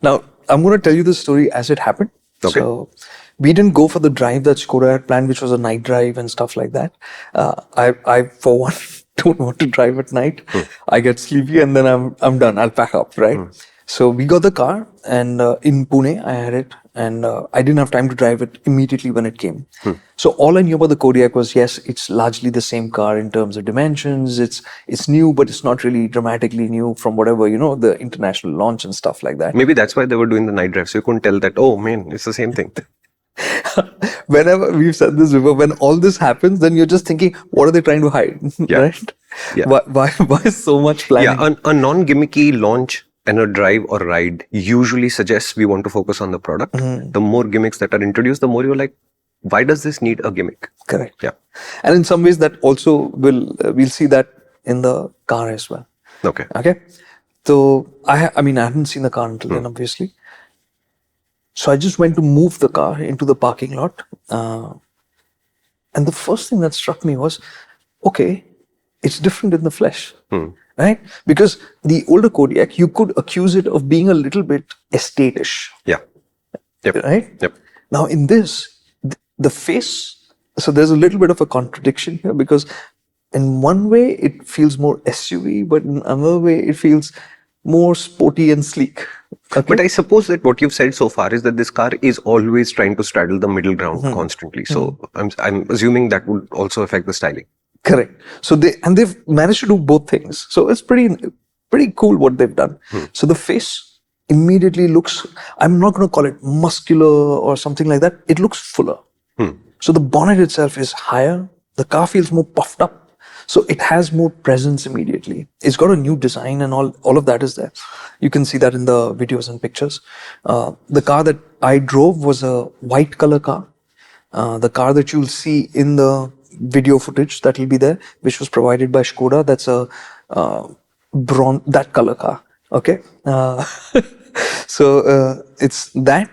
Now, I'm going to tell you the story as it happened. Okay. So, we didn't go for the drive that Skoda had planned, which was a night drive and stuff like that. I for one, don't want to drive at night. I get sleepy and then I'm done. I'll pack up, right? So we got the car, and in Pune, I had it, and I didn't have time to drive it immediately when it came. So all I knew about the Kodiaq was, yes, it's largely the same car in terms of dimensions. It's new, but it's not really dramatically new from whatever, the international launch and stuff like that. Maybe that's why they were doing the night drive. So you couldn't tell that, oh man, it's the same thing. Whenever we've said this before, when all this happens, then you're just thinking, what are they trying to hide? Yeah. Right? Yeah. Why so much planning? Yeah, a non-gimmicky launch and a drive or ride usually suggests we want to focus on the product. The more gimmicks that are introduced, the more you're like, why does this need a gimmick? Correct. Yeah. And in some ways that also we'll see that in the car as well. Okay. Okay. So I hadn't seen the car until then, obviously. So I just went to move the car into the parking lot. And the first thing that struck me was, okay, it's different in the flesh. Right? Because the older Kodiaq, you could accuse it of being a little bit estate-ish. Yeah. Yep. Right? Yep. Now in this, the face, so there's a little bit of a contradiction here, because in one way it feels more SUV, but in another way it feels more sporty and sleek. Okay? But I suppose that what you've said so far is that this car is always trying to straddle the middle ground constantly. So I'm assuming that would also affect the styling. Correct. So they've managed to do both things. So it's pretty cool what they've done. So the face immediately looks, I'm not going to call it muscular or something like that. It looks fuller. So the bonnet itself is higher. The car feels more puffed up. So it has more presence immediately. It's got a new design and all of that is there. You can see that in the videos and pictures. The car that I drove was a white color car. The car that you'll see in the video footage that will be there, which was provided by Skoda, that's a bronze, that color car. Okay. So it's that.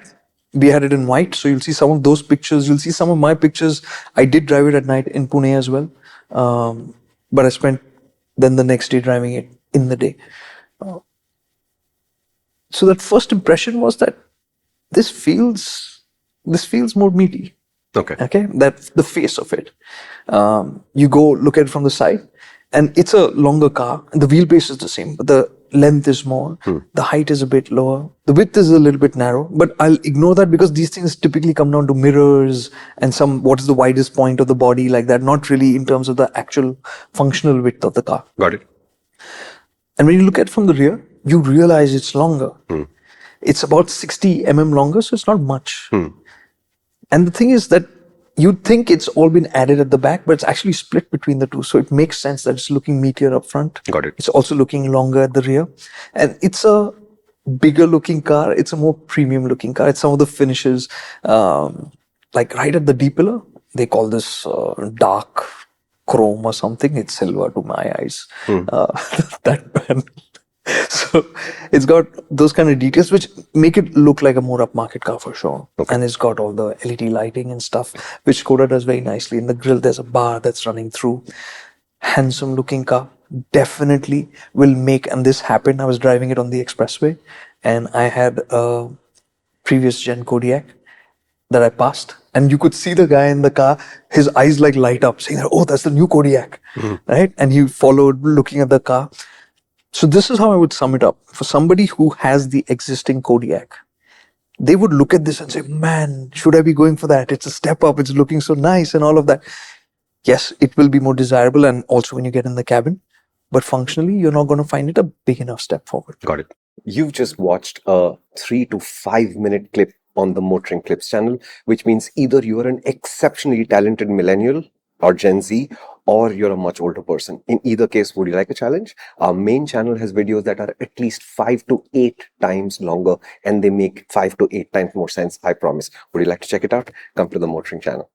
We had it in white. So you'll see some of those pictures. You'll see some of my pictures. I did drive it at night in Pune as well. But I spent then the next day driving it in the day. So that first impression was that this feels more meaty. Okay, that's the face of it. You go look at it from the side, and it's a longer car. And the wheelbase is the same, but the length is more. The height is a bit lower. The width is a little bit narrow. But I'll ignore that because these things typically come down to mirrors and what is the widest point of the body, like that. Not really in terms of the actual functional width of the car. Got it. And when you look at it from the rear, you realize it's longer. It's about 60 mm longer, so it's not much. And the thing is that you'd think it's all been added at the back, but it's actually split between the two. So it makes sense that it's looking meatier up front. Got it. It's also looking longer at the rear. And it's a bigger looking car. It's a more premium looking car. It's some of the finishes, like right at the D-pillar, they call this dark chrome or something. It's silver to my eyes. That panel. So it's got those kind of details which make it look like a more upmarket car for sure. And it's got all the LED lighting and stuff, which Skoda does very nicely. In the grille, there's a bar that's running through. Handsome looking car. Definitely will make, and this happened, I was driving it on the expressway and I had a previous gen Kodiaq that I passed. And you could see the guy in the car, his eyes like light up saying, oh, that's the new Kodiaq, right? And he followed looking at the car. So this is how I would sum it up. For somebody who has the existing Kodiaq, they would look at this and say, man, should I be going for that? It's a step up. It's looking so nice and all of that. Yes, it will be more desirable. And also when you get in the cabin, but functionally, you're not going to find it a big enough step forward. Got it. You've just watched a 3 to 5 minute clip on the MotorInc Clips channel, which means either you are an exceptionally talented millennial or Gen Z, or you're a much older person. In either case, would you like a challenge? Our main channel has videos that are at least 5 to 8 times longer, and they make 5 to 8 times more sense, I promise. Would you like to check it out? Come to the MotorInc channel.